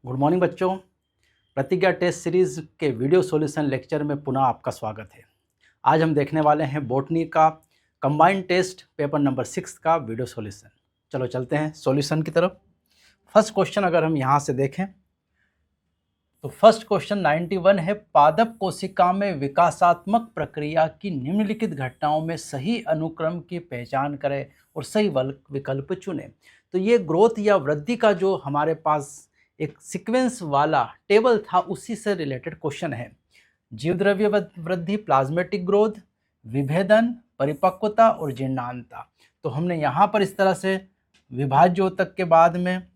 Good morning बच्चों। प्रतिज्ञा test series के वीडियो सॉल्यूशन लेक्चर में पुनः आपका स्वागत है। आज हम देखने वाले हैं बॉटनी का कंबाइंड टेस्ट पेपर नंबर 6 का वीडियो सॉल्यूशन। चलो चलते हैं सॉल्यूशन की तरफ। फर्स्ट क्वेश्चन अगर हम यहाँ से देखें तो फर्स्ट क्वेश्चन 91 है, पादप कोशिका में विकासात्मक प्रक्रिया की निम्नलिखित घटनाओं में सही अनुक्रम की पहचान करें और सही विकल्प चुनें। तो ये ग्रोथ या वृद्धि का जो हमारे पास एक सीक्वेंस वाला टेबल था उसी से रिलेटेड क्वेश्चन है। जीवद्रव्य वृद्धि, प्लाज्मेटिक ग्रोथ, विभेदन, परिपक्वता और जीर्णांतता। तो हमने यहाँ पर इस तरह से विभाज्योतक के बाद में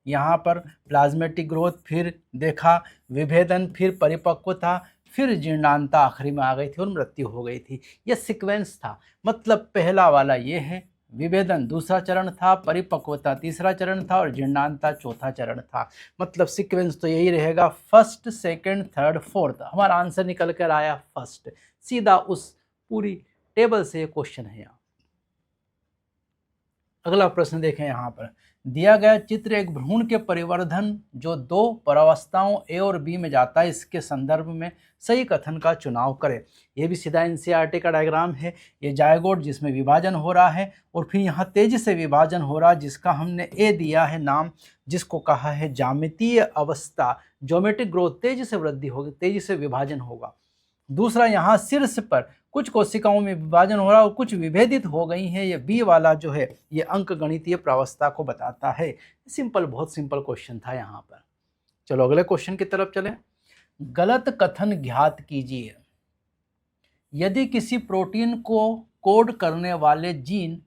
यहाँ पर प्लाज्मेटिक ग्रोथ, फिर देखा विभेदन, फिर परिपक्वता, फिर जीर्णांतता आखिरी में आ गई थी और मृत्यु हो गई थी। यह सीक्वेंस था। मतलब पहला वाला ये है, विभेदन दूसरा चरण था, परिपक्वता तीसरा चरण था और जीर्णांतता चौथा चरण था। मतलब सीक्वेंस तो यही रहेगा, फर्स्ट, सेकंड, थर्ड, फोर्थ। हमारा आंसर निकल कर आया फर्स्ट। सीधा उस पूरी टेबल से क्वेश्चन है यहाँ। अगला प्रश्न देखें। यहाँ पर दिया गया चित्र एक भ्रूण के परिवर्धन जो दो परावस्थाओं ए और बी में जाता है, इसके संदर्भ में सही कथन का चुनाव करें। यह भी सीधा एनसीईआरटी का डायग्राम है। ये जायगोट जिसमें विभाजन हो रहा है और फिर यहाँ तेजी से विभाजन हो रहा है, जिसका हमने ए दिया है नाम, जिसको कहा है ज्यामितीय अवस्था। ज्योमेट्रिक ग्रोथ, तेजी से वृद्धि होगी, तेजी से विभाजन होगा। दूसरा यहाँ शीर्ष पर कुछ कोशिकाओं में विभाजन हो रहा है और कुछ विभेदित हो गई हैं। ये बी वाला जो है ये अंक गणितीय प्रावस्था को बताता है। सिंपल, बहुत सिंपल क्वेश्चन था यहाँ पर। चलो अगले क्वेश्चन की तरफ चलें। गलत कथन ज्ञात कीजिए। यदि किसी प्रोटीन को कोड करने वाले जीन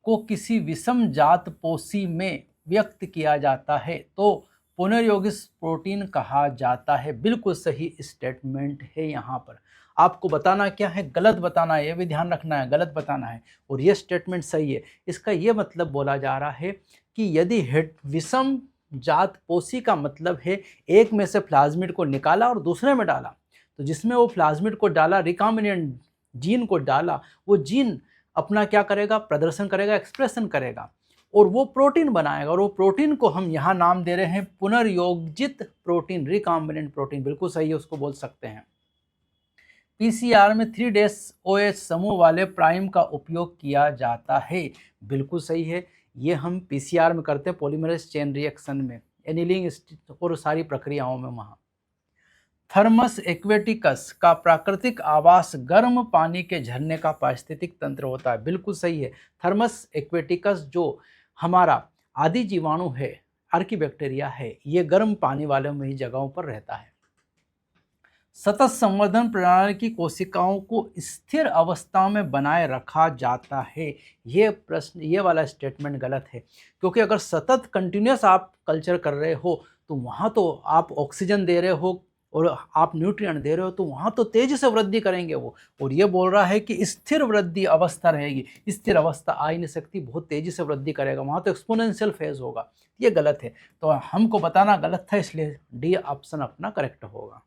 को किसी विषम जात पोषी में व्यक्त किया जाता है तो पुनर्योगित प्रोटीन कहा जाता है। बिल्कुल सही स्टेटमेंट है। यहाँ पर आपको बताना क्या है, गलत बताना है। ये भी ध्यान रखना है, गलत बताना है और ये स्टेटमेंट सही है। इसका ये मतलब बोला जा रहा है कि यदि विषम जात पोषी का मतलब है एक में से प्लाज्मिड को निकाला और दूसरे में डाला, तो जिसमें वो प्लाज्मिड को डाला, रिकॉम्बिनेंट जीन को डाला, वो जीन अपना क्या करेगा, प्रदर्शन करेगा, एक्सप्रेशन करेगा और वो प्रोटीन बनाएगा। और वो प्रोटीन को हम यहाँ नाम दे रहे हैं पुनर्योजित प्रोटीन, रिकॉम्बिनेंट प्रोटीन। बिल्कुल सही है, उसको बोल सकते हैं। पीसीआर में 3' समूह वाले प्राइम का उपयोग किया जाता है। बिल्कुल सही है, ये हम पीसीआर में करते हैं, पॉलीमरेज चेन रिएक्शन में, एनिलिंग और सारी प्रक्रियाओं में। वहाँ थर्मस एक्वेटिकस का प्राकृतिक आवास गर्म पानी के झरने का पारिस्थितिक तंत्र होता है। बिल्कुल सही है। थर्मस एक्वेटिकस जो हमारा आदि जीवाणु है, आर्कीबैक्टीरिया है, ये गर्म पानी वाले में ही जगहों पर रहता है। सतत संवर्धन प्रणाली की कोशिकाओं को स्थिर अवस्था में बनाए रखा जाता है। ये प्रश्न, ये वाला स्टेटमेंट गलत है, क्योंकि अगर सतत कंटिन्यूस आप कल्चर कर रहे हो तो वहाँ तो आप ऑक्सीजन दे रहे हो और आप न्यूट्रिएंट दे रहे हो, तो वहाँ तो तेजी से वृद्धि करेंगे वो। और ये बोल रहा है कि स्थिर वृद्धि अवस्था रहेगी, स्थिर अवस्था आ ही नहीं सकती, बहुत तेजी से वृद्धि करेगा, वहाँ तो एक्सपोनेंशियल फेज होगा। ये गलत है, तो हमको बताना गलत था, इसलिए डी ऑप्शन अपना करेक्ट होगा।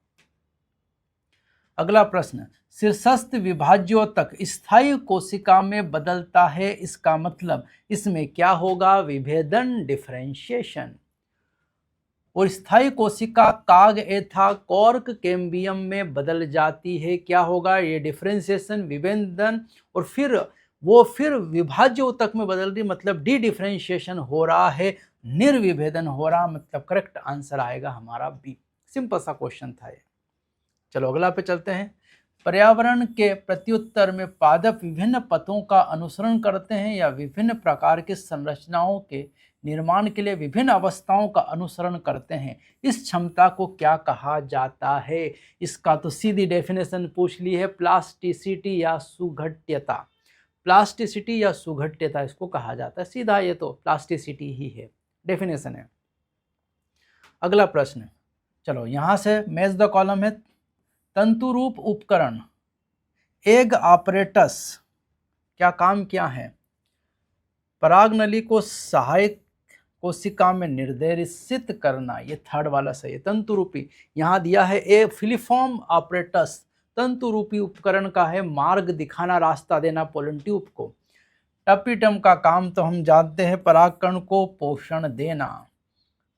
अगला प्रश्न, शीर्षस्थ विभाज्योतक स्थायी कोशिका में बदलता है, इसका मतलब इसमें क्या होगा, विभेदन, डिफरेंशिएशन। और स्थायी कोशिका काग एथा कॉर्क कैम्बियम में बदल जाती है, क्या होगा, ये डिफरेंशिएशन, विभेदन। और फिर विभाज्य ऊतक में बदल रही, मतलब डी डिफरेंशिएशन हो रहा है, निर्विभेदन हो रहा, मतलब करेक्ट आंसर आएगा हमारा बी। सिंपल सा क्वेश्चन था ये। चलो अगला पे चलते हैं। पर्यावरण के प्रत्युत्तर में पादप विभिन्न पथों का अनुसरण करते हैं या विभिन्न प्रकार की संरचनाओं के निर्माण के लिए विभिन्न अवस्थाओं का अनुसरण करते हैं। इस क्षमता को क्या कहा जाता है? इसका तो सीधी डेफिनेशन पूछ ली है, प्लास्टिसिटी या सुघट्यता। प्लास्टिसिटी या सुघट्यता इसको कहा जाता है। सीधा ये तो प्लास्टिसिटी ही है, डेफिनेशन है। अगला प्रश्न, चलो यहाँ से मैच द कॉलम है। तंतुरूप उपकरण एग ऑपरेटस क्या काम किया है? परागनली को सहायक कोशिका में निर्देशित करना, ये थर्ड वाला सही है। तंतुरूपी यहाँ दिया है ए फिलिफॉर्म ऑपरेटस, तंतुरूपी उपकरण का है मार्ग दिखाना, रास्ता देना पोलन ट्यूब को। टपीटम का काम तो हम जानते हैं, परागकण को पोषण देना।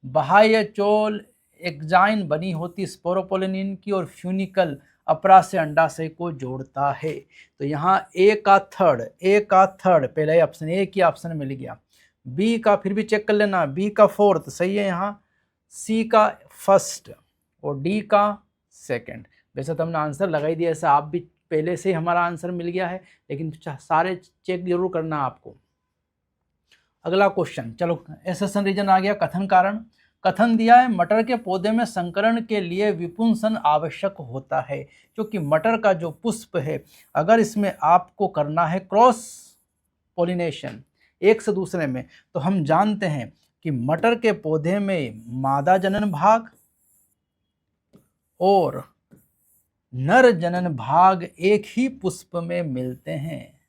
बाह्य चोल एग्जाइन बनी होती स्पोरोपोलिनिन की और फ्यूनिकल अपरा से अंडाशय को जोड़ता है। तो यहाँ ए का थर्ड पहले ही ऑप्शन ए की ऑप्शन मिल गया, बी का फिर भी चेक कर लेना, बी का फोर्थ सही है यहाँ, सी का फर्स्ट और डी का सेकंड। वैसे तो हमने आंसर लगा ही दिया, ऐसा आप भी पहले से ही हमारा आंसर मिल गया है, लेकिन सारे चेक जरूर करना आपको। अगला क्वेश्चन, चलो एसेशन रीजन आ गया। कथन कारण, कथन दिया है मटर के पौधे में संकरण के लिए विपुंसन आवश्यक होता है, क्योंकि मटर का जो पुष्प है अगर इसमें आपको करना है क्रॉस पोलिनेशन एक से दूसरे में, तो हम जानते हैं कि मटर के पौधे में मादा जनन भाग और नर जनन भाग एक ही पुष्प में मिलते हैं,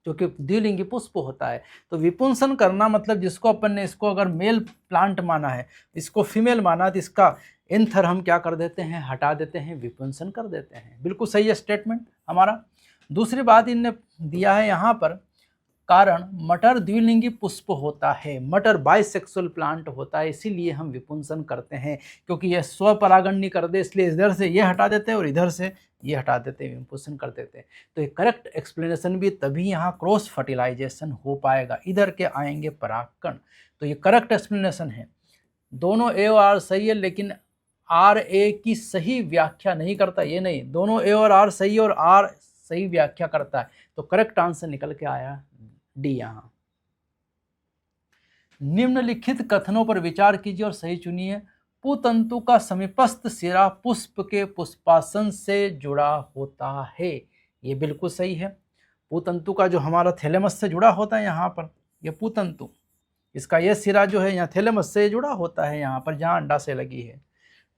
क्योंकि द्विलिंगी पुष्प होता है। तो विपुंसन करना मतलब जिसको अपन ने इसको अगर मेल प्लांट माना है, इसको फीमेल माना, तो इसका एंथर हम क्या कर देते हैं, हटा देते हैं, विपुंसन कर देते हैं। बिल्कुल सही है स्टेटमेंट हमारा। दूसरी बात इनने दिया है यहाँ पर, कारण मटर द्विलिंगी पुष्प होता है, मटर बाइसेक्सुअल प्लांट होता है, इसीलिए हम विपुंसन करते हैं, क्योंकि यह स्वपरागण नहीं कर दे, इसलिए इधर से ये हटा देते हैं और इधर से ये हटा देते हैं, विपुंसन कर देते हैं। तो ये करेक्ट एक्सप्लेनेशन भी तभी यहाँ क्रॉस फर्टिलाइजेशन हो पाएगा, इधर के आएंगे परागकण। तो ये करेक्ट एक्सप्लेनेशन है। दोनों ए और आर सही है, लेकिन आर ए की सही व्याख्या नहीं करता, ये नहीं, दोनों ए और आर सही और आर सही व्याख्या करता है। तो करेक्ट आंसर निकल के आया डी। यहां निम्नलिखित कथनों पर विचार कीजिए और सही चुनिए। पुतंतु का समीपस्थ सिरा पुष्प के पुष्पासन से जुड़ा होता है, ये बिल्कुल सही है। पुतंतु का जो हमारा थैलेमस से जुड़ा होता है यहाँ पर, ये पुतंतु, इसका ये सिरा जो है यहाँ थैलेमस से जुड़ा होता है, यहाँ पर जहाँ अंडा से लगी है।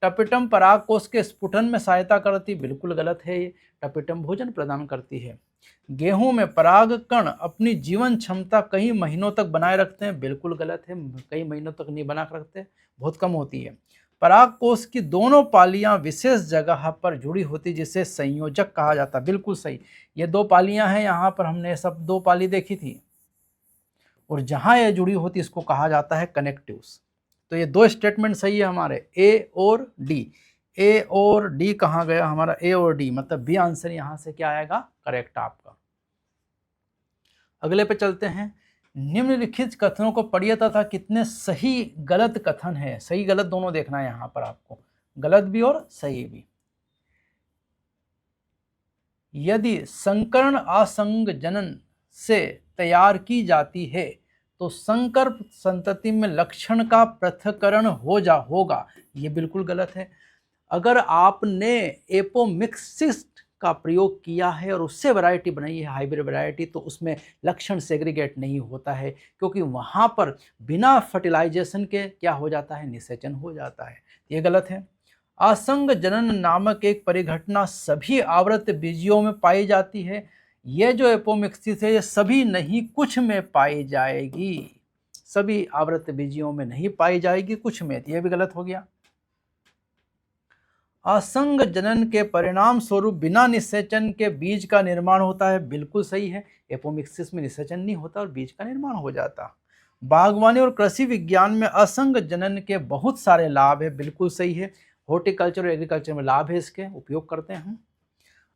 टपिटम पराग कोष के स्फुटन में सहायता करती, बिल्कुल गलत है। ये टपिटम भोजन प्रदान करती है। गेहूं में पराग कण अपनी जीवन क्षमता कई महीनों तक बनाए रखते हैं, बिल्कुल गलत है, कई महीनों तक नहीं बना रखते, बहुत कम होती है। पराग कोष की दोनों पालियां विशेष जगह पर जुड़ी होती, जिसे संयोजक कहा जाता, बिल्कुल सही। ये दो पालियां हैं, यहाँ पर हमने सब दो पाली देखी थी, और जहां ये जुड़ी होती इसको कहा जाता है कनेक्टिव्स। तो ये दो स्टेटमेंट सही है हमारे, ए और डी। ए और डी कहाँ गया हमारा, ए और डी, मतलब बी आंसर यहां से क्या आएगा, करेक्ट आपका। अगले पे चलते हैं। निम्नलिखित कथनों को पढ़िए तथा कितने सही गलत कथन है, सही गलत दोनों देखना है यहां पर आपको, गलत भी और सही भी। यदि संकरण असंग जनन से तैयार की जाती है तो संकर संतति में लक्षण का पृथक्करण होगा, ये बिल्कुल गलत है। अगर आपने एपोमिक्सिस का प्रयोग किया है और उससे वैरायटी बनाई है, हाइब्रिड वैरायटी, तो उसमें लक्षण सेग्रीगेट नहीं होता है, क्योंकि वहाँ पर बिना फर्टिलाइजेशन के क्या हो जाता है, निषेचन हो जाता है, ये गलत है। असंग जनन नामक एक परिघटना सभी आवृत बीजियों में पाई जाती है, ये जो एपोमिक्सिस है ये सभी नहीं कुछ में पाई जाएगी, सभी आवृत बीजियों में नहीं पाई जाएगी, कुछ में, ये भी गलत हो गया। असंग जनन के परिणाम स्वरूप बिना निषेचन के बीज का निर्माण होता है, बिल्कुल सही है। एपोमिक्सिस में निषेचन नहीं होता और बीज का निर्माण हो जाता। बागवानी और कृषि विज्ञान में असंग जनन के बहुत सारे लाभ है, बिल्कुल सही है। हॉर्टिकल्चर और एग्रीकल्चर में लाभ है, इसके उपयोग करते हैं हम।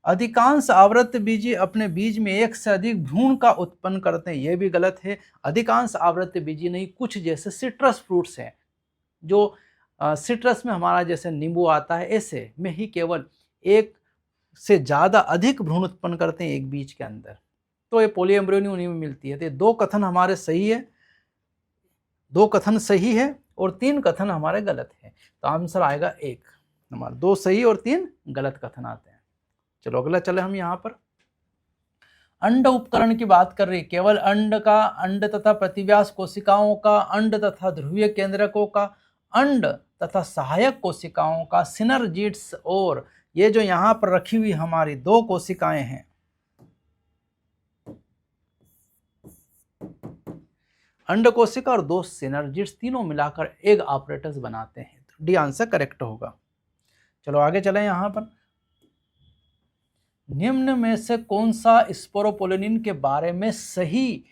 अधिकांश आवृत बीजी अपने बीज में एक से अधिक भ्रूण का उत्पन्न करते हैं, यह भी गलत है। अधिकांश आवृत बीजी नहीं, कुछ जैसे सिट्रस फ्रूट्स हैं, जो सिट्रस में हमारा जैसे नींबू आता है, ऐसे में ही केवल एक से ज़्यादा अधिक भ्रूण उत्पन्न करते हैं एक बीज के अंदर, तो ये पॉलीएम्ब्रियोनी उन्हीं में मिलती है। तो ये दो कथन हमारे सही है, दो कथन सही है और तीन कथन हमारे गलत है। तो आंसर आएगा एक, हमारे दो सही और तीन गलत कथन आते हैं। चलो अगला चले हम यहाँ पर अंड उपकरण की बात कर रही, केवल अंड का, अंड तथा प्रतिव्यास कोशिकाओं का, अंड तथा ध्रुवीय केंद्रकों का, अंड तथा सहायक कोशिकाओं का, सिनर्जिड्स, और ये जो यहाँ पर रखी हुई हमारी दो कोशिकाएं हैं, अंड कोशिका और दो सिनर्जिड्स, तीनों मिलाकर एग ऑपरेटर्स बनाते हैं। तो डी आंसर करेक्ट होगा। चलो आगे चलें। यहाँ पर निम्न में से कौन सा स्पोरोपोलिनिन के बारे में सही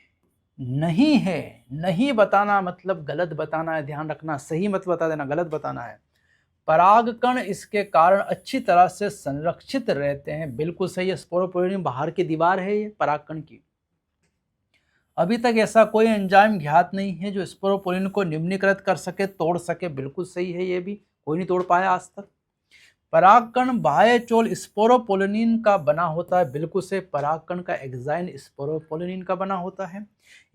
नहीं है। नहीं बताना मतलब गलत बताना है, ध्यान रखना, सही मत बता देना, गलत बताना है। परागकण इसके कारण अच्छी तरह से संरक्षित रहते हैं, बिल्कुल सही है। स्पोरोपोलिन बाहर की दीवार है ये परागकण की। अभी तक ऐसा कोई एंजाइम ज्ञात नहीं है जो स्पोरोपोलिन को निम्नीकृत कर सके, तोड़ सके, बिल्कुल सही है, ये भी कोई नहीं तोड़ पाया आज तक। परागकण बाह्य चोल स्पोरोपोलिन का बना होता है, बिल्कुल से। परागकण का एक्साइन स्पोरोपोलिन का बना होता है।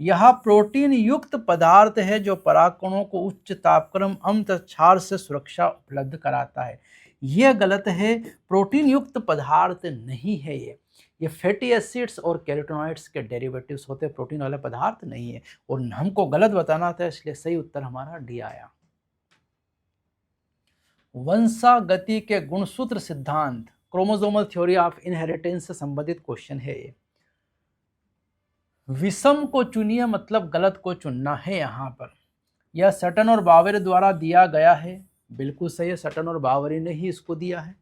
यह प्रोटीन युक्त पदार्थ है जो परागकणों को उच्च तापक्रम क्षार से सुरक्षा उपलब्ध कराता है। यह गलत है, प्रोटीन युक्त पदार्थ नहीं है ये फैटी एसिड्स और कैरोटेनॉइड्स के डेरिवेटिव्स होते हैं, प्रोटीन वाला पदार्थ नहीं है। और हमको गलत बताना था, इसलिए सही उत्तर हमारा डी आया। वंशागति के गुणसूत्र सिद्धांत, क्रोमोसोमल थ्योरी ऑफ इनहेरिटेंस से संबंधित क्वेश्चन है ये। विषम को चुनिए मतलब गलत को चुनना है यहाँ पर। यह सटन और बावरी द्वारा दिया गया है, बिल्कुल सही है, सटन और बावरी ने ही इसको दिया है।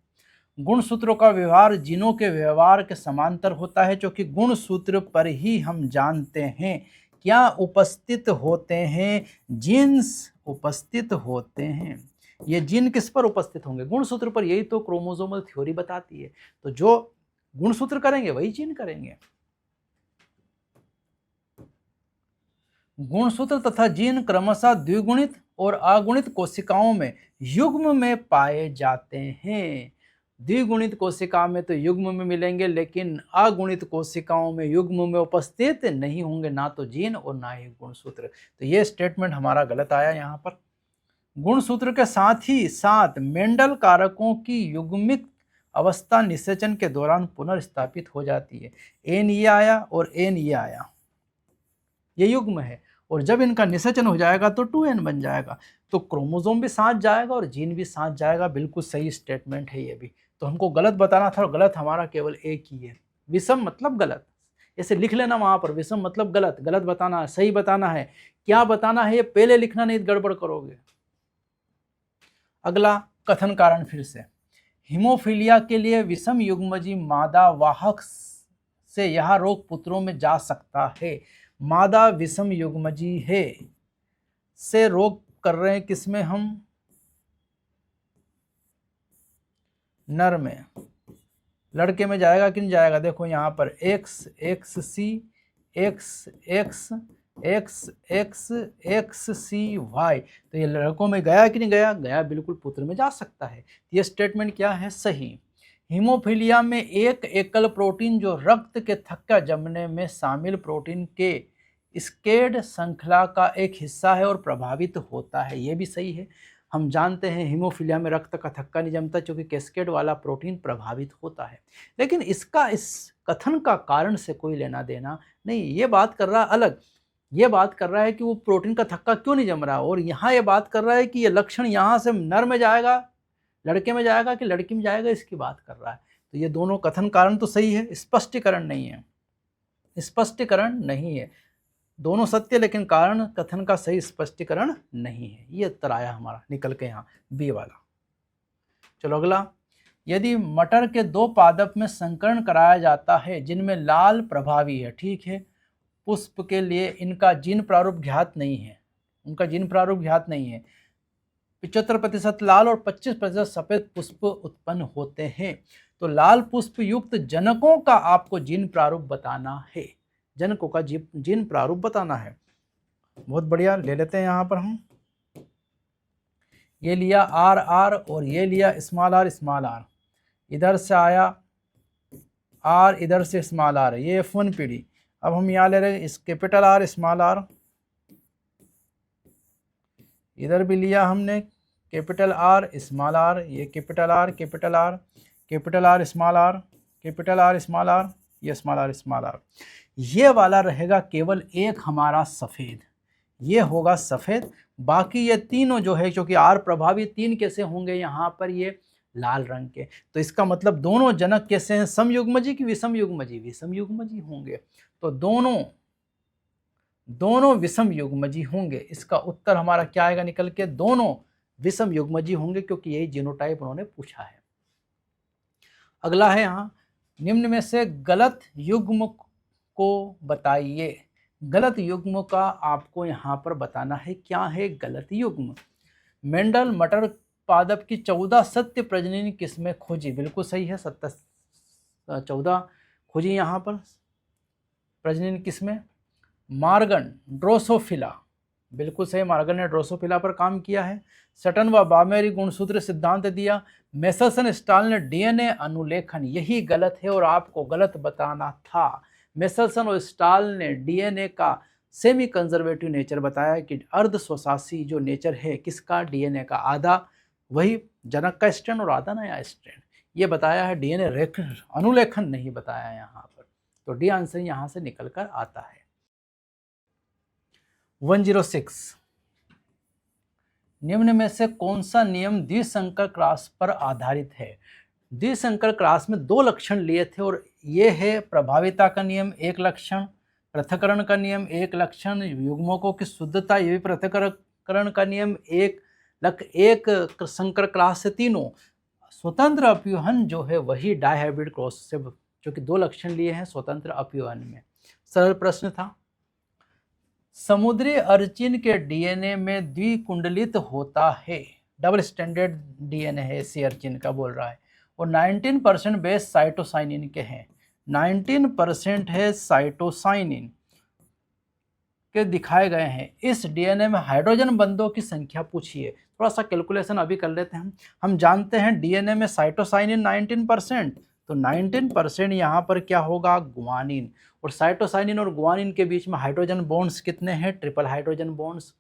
गुणसूत्रों का व्यवहार जीनों के व्यवहार के समांतर होता है, क्योंकि गुणसूत्र पर ही हम जानते हैं क्या उपस्थित होते हैं, जीन्स उपस्थित होते हैं। ये जीन किस पर उपस्थित होंगे? गुणसूत्र पर, यही तो क्रोमोसोमल थ्योरी बताती है। तो जो गुणसूत्र करेंगे वही जीन करेंगे। गुणसूत्र तथा जीन क्रमशः द्विगुणित और अगुणित कोशिकाओं में युग्म में पाए जाते हैं। द्विगुणित कोशिका में तो युग्म में मिलेंगे, लेकिन अगुणित कोशिकाओं में युग्म में उपस्थित नहीं होंगे, ना तो जीन और ना ही गुणसूत्र। तो ये स्टेटमेंट हमारा गलत आया यहाँ पर। गुणसूत्र के साथ ही साथ मेंडल कारकों की युग्मिक अवस्था निषेचन के दौरान पुनर्स्थापित हो जाती है। एन ये आया और एन ये आया, ये युग्म है, और जब इनका निषेचन हो जाएगा तो 2n बन जाएगा। तो क्रोमोसोम भी साथ जाएगा और जीन भी साथ जाएगा, बिल्कुल सही स्टेटमेंट है ये भी। तो हमको गलत बताना था, और गलत हमारा केवल एक ही है। विषम मतलब गलत, ऐसे लिख लेना वहां पर, विषम मतलब गलत। गलत बताना है, सही बताना है, क्या बताना है ये पहले लिखना, नहीं गड़बड़ करोगे। अगला कथन कारण फिर से, हीमोफीलिया के लिए विषम युग्मजी मादा वाहक से यह रोग पुत्रों में जा सकता है। मादा विषम युग्मजी है से रोग कर रहे हैं किसमें हम? नर में। लड़के में जाएगा कि नहीं जाएगा? देखो यहाँ पर X X C X X X X X C Y, तो ये लड़कों में गया कि नहीं गया? गया, बिल्कुल पुत्र में जा सकता है। ये स्टेटमेंट क्या है? सही। हीमोफीलिया में एक एकल प्रोटीन जो रक्त के थक्का जमने में शामिल प्रोटीन के स्केड श्रृंखला का एक हिस्सा है और प्रभावित होता है, ये भी सही है। हम जानते हैं हीमोफीलिया में रक्त का थक्का नहीं जमता, क्योंकि कैस्केड वाला प्रोटीन प्रभावित होता है। लेकिन इसका इस कथन का कारण से कोई लेना देना नहीं। ये बात कर रहा है अलग, ये बात कर रहा है कि वो प्रोटीन का थक्का क्यों नहीं जम रहा, और यहाँ ये बात कर रहा है कि ये लक्षण यहाँ से नर में जाएगा, लड़के में जाएगा कि लड़की में जाएगा, इसकी बात कर रहा है। तो ये दोनों कथन कारण तो सही है, स्पष्टीकरण नहीं है, स्पष्टीकरण नहीं है। दोनों सत्य, लेकिन कारण कथन का सही स्पष्टीकरण नहीं है। ये उत्तर आया हमारा निकल के यहाँ बी वाला। चलो अगला, यदि मटर के 2 पादप में संकरण कराया जाता है जिनमें लाल प्रभावी है, ठीक है, पुष्प के लिए इनका जीन प्रारूप ज्ञात नहीं है, उनका जीन प्रारूप ज्ञात नहीं है। 75% लाल और 25% सफेद पुष्प उत्पन्न होते हैं। तो लाल पुष्प युक्त जनकों का आपको जीन प्रारूप बताना है, जनकों का जीन प्रारूप बताना है। बहुत बढ़िया, ले लेते हैं यहाँ पर हम, ये लिया आर आर और ये लिया स्मॉल आर, इधर से आया आर, इधर से स्मॉल आर, ये F1 पीढ़ी। अब हम यहाँ ले रहे हैं इस कैपिटल आर स्मॉल आर, इधर भी लिया हमने कैपिटल आर स्मॉल आर, ये capital R capital R capital R small R capital R small R, ये स्मॉल आर स्मॉल आर। ये वाला रहेगा केवल एक हमारा सफ़ेद, ये होगा सफ़ेद। बाकी ये तीनों जो है, क्योंकि आर प्रभावी 3 कैसे होंगे यहाँ पर? ये लाल रंग के। तो इसका मतलब दोनों जनक कैसे हैं? समयुग्मजी की विषम युग्मजी? विषम युग्मजी होंगे। तो दोनों विषम युग्मजी होंगे। इसका उत्तर हमारा क्या आएगा निकल के? दोनों विषम युग्मजी होंगे, क्योंकि यही जीनोटाइप उन्होंने पूछा है। अगला है यहाँ, निम्न में से गलत युग्म को बताइए। गलत युग्म का आपको यहाँ पर बताना है। क्या है गलत युग्म? मेंडल मटर पादप की 14 सत्य प्रजनन किस्में खोजी, बिल्कुल सही है। 14 खोजी यहाँ पर प्रजनन किस्में। मार्गन ड्रोसोफिला, बिल्कुल सही, मार्गन ने ड्रोसोफिला पर काम किया है। सटन व बामेरी गुणसूत्र सिद्धांत दिया। मेसल्सन स्टाल ने डीएनए अनुलेखन, यही गलत है और आपको गलत बताना था। मेसल्सन और स्टाल ने डीएनए का सेमी कंजर्वेटिव नेचर बताया कि अर्ध स्वशासी जो नेचर है किसका, डीएनए का, आधा वही जनक का स्ट्रैंड और आधा नया स्ट्रैंड, ये बताया है। डीएनए अनुलेखन नहीं बताया यहाँ पर, तो डी आंसर यहाँ से निकल कर आता है। 106, निम्न में से कौन सा नियम द्विसंकर क्रॉस पर आधारित है? द्विसंकर क्रॉस में 2 लक्षण लिए थे और ये है प्रभाविता का नियम 1 लक्षण, पृथक्करण का नियम 1 लक्षण, युग्मकों की शुद्धता ये भी पृथक्करण का नियम 1 संकर क्रॉस से तीनों। स्वतंत्र अपव्यूहन जो है वही डायहाइब्रिड क्रॉस से, जो कि 2 लक्षण लिए हैं स्वतंत्र अपव्यूहन में। सरल प्रश्न था। समुद्री अर्चिन के डीएनए में द्विकुंडलित होता है, डबल स्टैंडर्ड डीएनए है सी अर्चिन का बोल रहा है, और 19% बेस साइटोसाइनिन के हैं, 19% है साइटोसाइनिन के दिखाए गए हैं। इस डीएनए में हाइड्रोजन बंधों की संख्या पूछिए। थोड़ा सा कैलकुलेशन अभी कर लेते हैं हम जानते हैं डीएनए में साइटोसाइनिन 19%, तो 19% यहाँ पर क्या होगा, गुआनिन, और साइटोसाइनिन और गुआनिन के बीच में हाइड्रोजन बॉन्ड्स कितने हैं, ट्रिपल हाइड्रोजन बॉन्ड्स।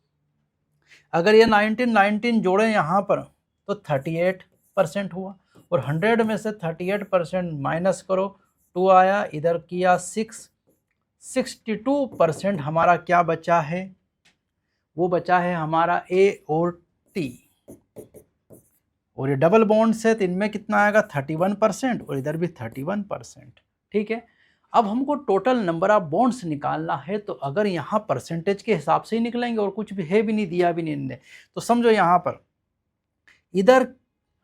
अगर ये 19 जोड़ें यहाँ पर तो 38% हुआ, और 100 में से 38% माइनस करो, 2 आया, इधर किया 6, 62% हमारा क्या बचा है, वो बचा है हमारा ए और टी, और ये डबल बॉन्ड से तो इनमें कितना आएगा 31% और इधर भी 31%। ठीक है, अब हमको टोटल नंबर ऑफ बॉन्ड्स निकालना है, तो अगर यहाँ परसेंटेज के हिसाब से ही निकलेंगे और कुछ भी है भी नहीं, दिया भी नहीं इनने, तो समझो यहाँ पर इधर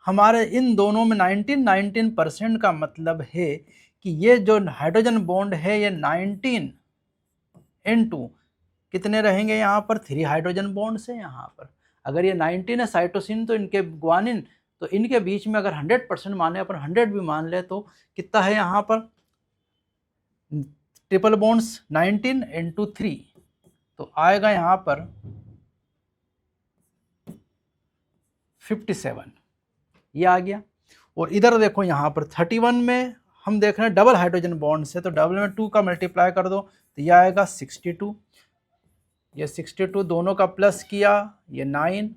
हमारे इन दोनों में 19% का मतलब है कि ये जो हाइड्रोजन बॉन्ड है ये 19 N2 कितने रहेंगे यहाँ पर, 3 हाइड्रोजन बॉन्ड से यहाँ पर। अगर ये 19 है साइटोसिन तो इनके गुआनिन, तो इनके बीच में अगर 100% माने, अपन 100 भी मान ले, तो कितना है यहाँ पर ट्रिपल बॉन्ड्स 19 N2 3, तो आएगा यहाँ पर 57, ये आ गया। और इधर देखो यहाँ पर 31 में हम देख रहे हैं डबल हाइड्रोजन बॉन्ड से, तो डबल में 2 का मल्टीप्लाई कर दो तो यह आएगा 62, ये 62 दोनों का प्लस किया, ये 9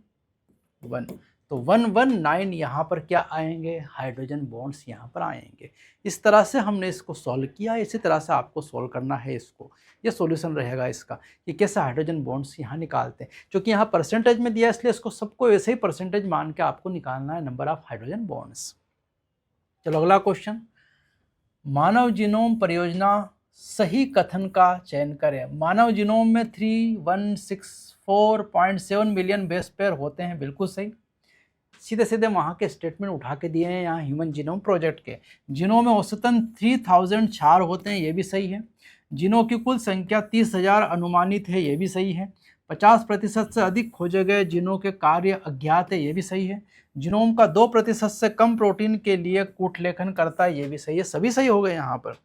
1, तो 119 यहाँ पर क्या आएंगे, हाइड्रोजन बॉन्ड्स यहाँ पर आएंगे। इस तरह से हमने इसको सॉल्व किया, इसी तरह से आपको सॉल्व करना है इसको, ये सॉल्यूशन रहेगा इसका कि कैसे हाइड्रोजन बॉन्ड्स यहाँ निकालते हैं। क्योंकि यहाँ परसेंटेज में दिया इसलिए इसको सबको वैसे ही परसेंटेज मान के आपको निकालना है नंबर ऑफ हाइड्रोजन बॉन्ड्स। चलो अगला क्वेश्चन, मानव जीनोम परियोजना सही कथन का चयन करें। मानव जीनोम में 3164.7 मिलियन बेस पेयर होते हैं, बिल्कुल सही। सीधे सीधे वहाँ के स्टेटमेंट उठा के दिए हैं यहाँ ह्यूमन जीनोम प्रोजेक्ट के। जिनों में औसतन 3000 क्षार होते हैं, ये भी सही है। जिनों की कुल संख्या 30,000 अनुमानित है, ये भी सही है। 50% से अधिक खोजे गए जिनों के कार्य अज्ञात है, ये भी सही है। जीनोम का 2% से कम प्रोटीन के लिए कूटलेखन करता है, ये भी सही है। सभी सही हो गए यहाँ पर,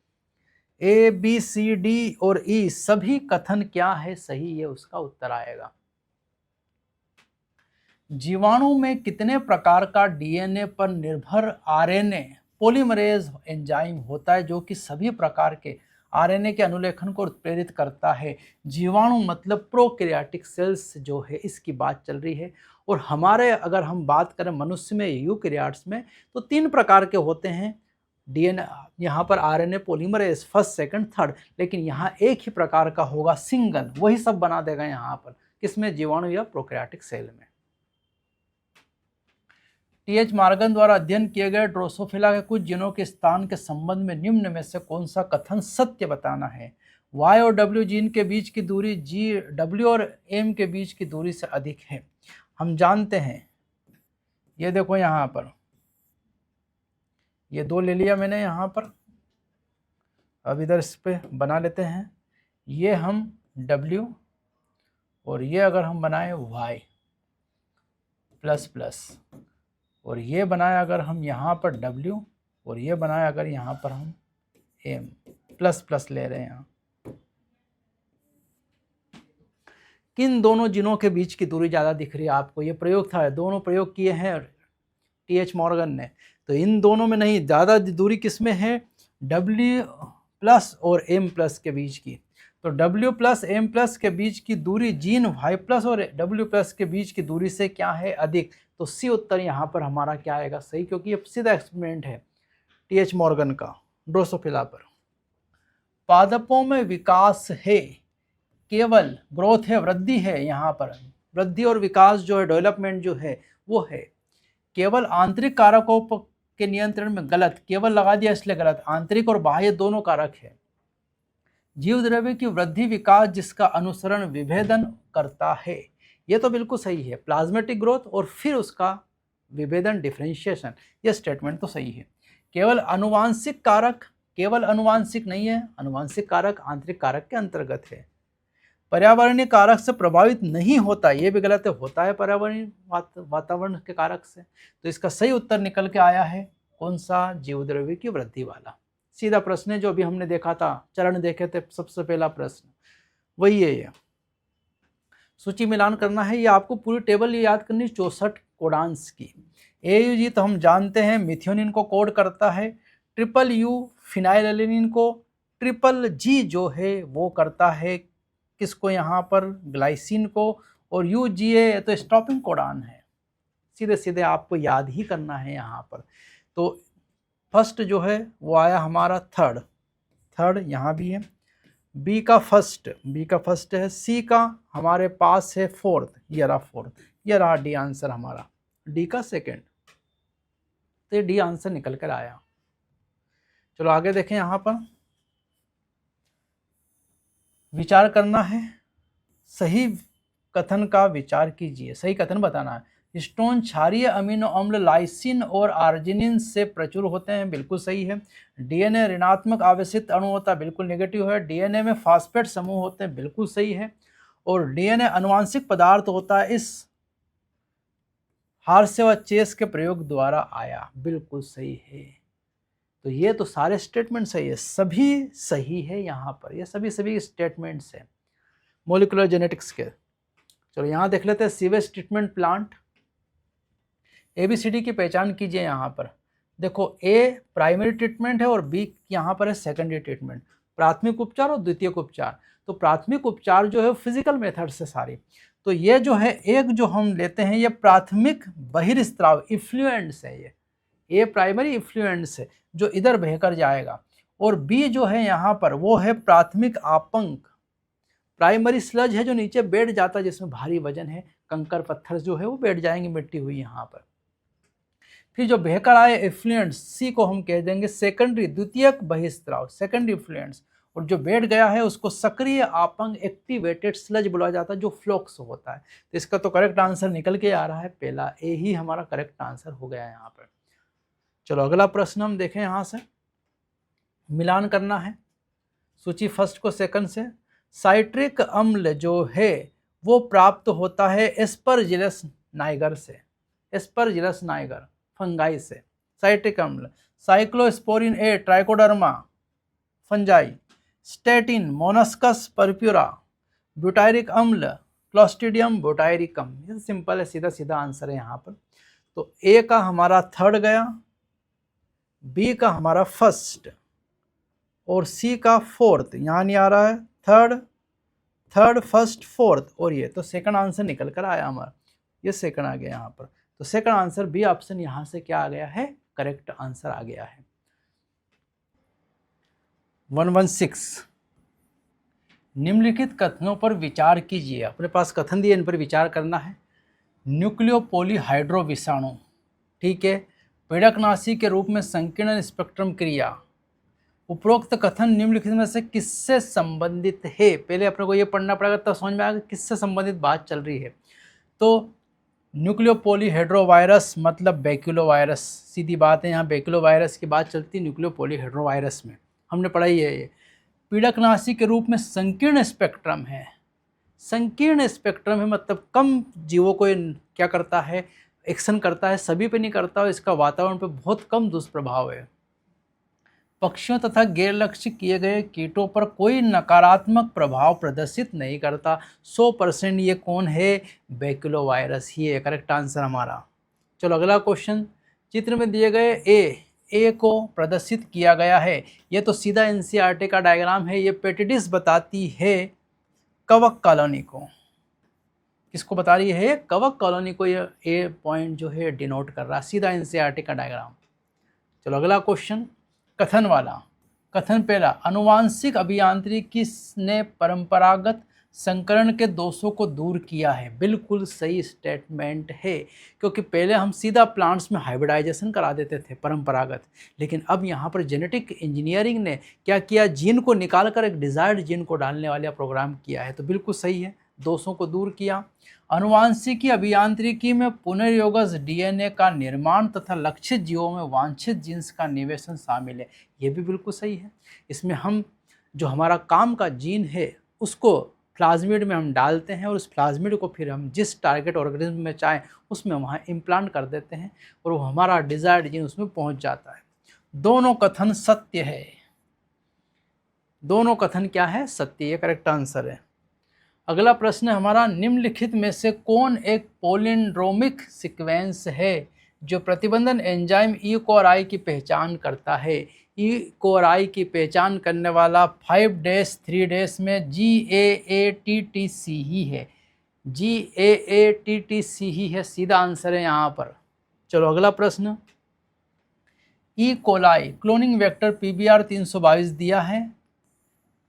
ए बी सी डी और ई सभी कथन क्या है, सही है, उसका उत्तर आएगा। जीवाणु में कितने प्रकार का डीएनए पर निर्भर आरएनए पॉलीमरेज एंजाइम होता है जो कि सभी प्रकार के आरएनए के अनुलेखन को प्रेरित करता है। जीवाणु मतलब प्रोकैरियोटिक सेल्स जो है, इसकी बात चल रही है। और हमारे अगर हम बात करें मनुष्य में, यूकैरियोट्स में, तो 3 प्रकार के होते हैं डीएनए, यहाँ पर RNA polymerase first second third, लेकिन यहाँ एक ही प्रकार का होगा सिंगल, वही सब बना देगा यहाँ पर, किसमें, जीवाणु या प्रोकैरियोटिक सेल में। टी.एच. मार्गन द्वारा अध्ययन किए गए ड्रोसोफिला के कुछ जीनों के स्थान के संबंध में निम्न में से कौन सा कथन सत्य बताना है। Y और W जीन के बीच की दूरी G, W और M के बीच की दूरी से अधिक है। हम जानते हैं, ये देखो यहाँ पर ये 2 ले लिया मैंने यहाँ पर, अब इधर इस पे बना लेते हैं। ये हम W, और ये अगर हम बनाए Y प्लस प्लस, और ये बनाए अगर हम यहाँ पर W, और ये बनाए अगर यहाँ पर हम M प्लस प्लस ले रहे हैं यहाँ, किन दोनों जिनों के बीच की दूरी ज़्यादा दिख रही है आपको? ये प्रयोग था, दोनों प्रयोग किए हैं TH मॉर्गन ने, तो इन दोनों में नहीं, ज़्यादा दूरी किस में है? W प्लस और M प्लस के बीच की। तो W प्लस M प्लस के बीच की दूरी जीन Y प्लस और W प्लस के बीच की दूरी से क्या है? अधिक। तो सी उत्तर यहाँ पर हमारा क्या आएगा? सही, क्योंकि ये सीधा एक्सपेरिमेंट है TH मॉर्गन का ड्रोसोफिला पर। पादपों में विकास है, केवल ग्रोथ है, वृद्धि है, यहाँ पर वृद्धि और विकास जो है, डेवलपमेंट जो है वो है केवल आंतरिक कारकों के नियंत्रण में। गलत, केवल लगा दिया इसलिए गलत, आंतरिक और बाह्य दोनों कारक है। जीव द्रव्य की वृद्धि विकास जिसका अनुसरण विभेदन करता है, ये तो बिल्कुल सही है, प्लाज्मेटिक ग्रोथ और फिर उसका विभेदन डिफरेंशिएशन, ये स्टेटमेंट तो सही है। केवल अनुवांशिक कारक, केवल अनुवांशिक नहीं है, अनुवांशिक कारक आंतरिक कारक के अंतर्गत है। पर्यावरणीय कारक से प्रभावित नहीं होता, ये भी गलत है, होता है पर्यावरणीय वातावरण के कारक से। तो इसका सही उत्तर निकल के आया है कौन सा? जीव द्रव्य की वृद्धि वाला। सीधा प्रश्न है, जो भी हमने देखा था, चरण देखे थे, सबसे पहला प्रश्न वही है। ये सूची मिलान करना है, ये आपको पूरी टेबल याद करनी, 64 कोडांस की। AUG तो हम जानते हैं मिथियोनिन को कोड करता है, U फिनाइलएलेनिन को, G जो है वो करता है किसको? यहाँ पर ग्लाइसिन को, और UGA तो स्टॉपिंग कोडान है। सीधे सीधे आपको याद ही करना है यहाँ पर। तो फर्स्ट जो है वो आया हमारा थर्ड यहाँ भी है, B का फर्स्ट है, C का हमारे पास है फोर्थ, ये रहा D आंसर हमारा, D का सेकंड, तो ये D आंसर निकल कर आया। चलो आगे देखें, यहाँ पर विचार करना है, सही कथन का विचार कीजिए, सही कथन बताना है। हिस्टोन क्षारीय अमीनो अम्ल लाइसिन और आर्जिनिन से प्रचुर होते हैं, बिल्कुल सही है। DNA ऋणात्मक आवेशित अणु होता है, बिल्कुल नेगेटिव है। DNA में फास्फेट समूह होते हैं, बिल्कुल सही है। और DNA अनुवांशिक पदार्थ होता है, इस हार्से व चेस के प्रयोग द्वारा आया, बिल्कुल सही है। तो ये तो सारे स्टेटमेंट सही है, सभी सही है यहाँ पर, ये सभी स्टेटमेंट्स हैं मोलिकुलर जेनेटिक्स के। चलो यहाँ देख लेते हैं सीवेज ट्रीटमेंट प्लांट। ABCD की पहचान कीजिए। यहाँ पर देखो, A प्राइमरी ट्रीटमेंट है और B यहाँ पर है सेकेंडरी ट्रीटमेंट, प्राथमिक उपचार और द्वितीयक उपचार। तो प्राथमिक उपचार जो है फिजिकल मेथड से सारी, तो ये जो है एक जो हम लेते हैं ये प्राथमिक बहिर्स्त्राव इफ्लुएंट्स है, ये A प्राइमरी इफ्लुएंट्स है जो इधर बहकर जाएगा, और B जो है यहाँ पर वो है प्राथमिक आपंक, प्राइमरी स्लज है जो नीचे बैठ जाता है, जिसमें भारी वजन है, कंकर पत्थर जो है वो बैठ जाएंगे मिट्टी हुई यहाँ पर। फिर जो बहकर आए इफ्लुएंट्स, C को हम कह देंगे सेकेंडरी, द्वितीयक बहिस्त्राव, सेकेंडरी इफ्लुएंट्स, और जो बैठ गया है उसको सक्रिय आपंग एक्टिवेटेड स्लज बोला जाता है, जो फ्लोक्स होता है। तो इसका तो करेक्ट आंसर निकल के आ रहा है, पहला A ही हमारा करेक्ट आंसर हो गया है यहाँ पर। चलो अगला प्रश्न हम देखें, यहाँ से मिलान करना है सूची फर्स्ट को सेकंड से। साइट्रिक अम्ल जो है वो प्राप्त होता है एस्परजिलस नाइगर से, एस्परजिलस नाइगर फंगाई से। साइट्रिक अम्ल cyclosporin A Trichoderma fungi, statin Monascus purpurea, butyric अम्ल क्लोस्ट्रिडियम ब्यूटायरिकम। ये सिंपल है, सीधा सीधा आंसर है यहाँ पर। तो A का हमारा थर्ड गया, B का हमारा फर्स्ट और C का फोर्थ, यहाँ नहीं आ रहा है, थर्ड फर्स्ट फोर्थ, और ये तो सेकंड आंसर निकल कर आया हमारा, ये सेकंड आ गया यहाँ पर। तो सेकंड आंसर B ऑप्शन यहाँ से क्या आ गया है? करेक्ट आंसर आ गया है। 116 निम्नलिखित कथनों पर विचार कीजिए। अपने पास कथन दिए, इन पर विचार करना है। न्यूक्लियोपोलीहाइड्रो विषाणु, ठीक है, पीड़कनाशी के रूप में संकीर्ण स्पेक्ट्रम क्रिया। उपरोक्त कथन निम्नलिखित में से किससे संबंधित है? पहले अपने को ये पढ़ना पड़ेगा, तब समझ में आएगा किससे संबंधित बात चल रही है। तो न्यूक्लियोपोलीहेड्रोवायरस मतलब बैक्यूलोवायरस, सीधी बात है, यहाँ बैक्यूलोवायरस की बात चलती है न्यूक्लियोपोलीहेड्रोवायरस में, हमने पढ़ाई है ये। पीड़कनाशी के रूप में संकीर्ण स्पेक्ट्रम है। संकीर्ण स्पेक्ट्रम है मतलब कम जीवों को ये क्या करता है, एक्शन करता है, सभी पे नहीं करता और इसका वातावरण पे बहुत कम दुष्प्रभाव है। पक्षियों तथा गैर लक्ष्य किए गए कीटों पर कोई नकारात्मक प्रभाव प्रदर्शित नहीं करता। 100% ये कौन है, बैक्यूलोवायरस ही है करेक्ट आंसर हमारा। चलो अगला क्वेश्चन, चित्र में दिए गए ए को प्रदर्शित किया गया है। ये तो सीधा एनसीईआरटी का डायग्राम है। ये पेटिडिस बताती है कवक कॉलोनी को, किसको बता रही है, कवक कॉलोनी को। ये ए पॉइंट जो है डिनोट कर रहा है, सीधा एनसीईआरटी का डायग्राम। चलो अगला क्वेश्चन, कथन वाला। कथन पहला, अनुवांशिक अभियांत्रिकी ने परंपरागत संकरण के दोषों को दूर किया है। बिल्कुल सही स्टेटमेंट है, क्योंकि पहले हम सीधा प्लांट्स में हाइब्रिडाइजेशन करा देते थे परंपरागत, लेकिन अब यहाँ पर जेनेटिक इंजीनियरिंग ने क्या किया, जीन को निकाल कर एक डिजायर्ड जीन को डालने वाला प्रोग्राम किया है। तो बिल्कुल सही है, दोषों को दूर किया। अनुवांशिकी अभियांत्रिकी में पुनर्योगज डीएनए का निर्माण तथा लक्षित जीवों में वांछित जीन्स का निवेशन शामिल है। ये भी बिल्कुल सही है। इसमें हम जो हमारा काम का जीन है उसको प्लाज्मिड में हम डालते हैं और उस प्लाज्मिड को फिर हम जिस टारगेट ऑर्गेनिज्म में चाहें उसमें वहाँ इम्प्लांट कर देते हैं और वो हमारा डिजायर्ड जीन उसमें पहुँच जाता है। दोनों कथन सत्य है। दोनों कथन क्या है, सत्य। ये करेक्ट आंसर है। अगला प्रश्न हमारा, निम्नलिखित में से कौन एक पोलिंड्रोमिक सीक्वेंस है जो प्रतिबंधन एंजाइम ई कोर आई की पहचान करता है। ई कोर आई की पहचान करने वाला 5-3 में GAATTC ही है। GAATTC ही है, सीधा आंसर है यहाँ पर। चलो अगला प्रश्न, E coli cloning vector PBR 322 दिया है।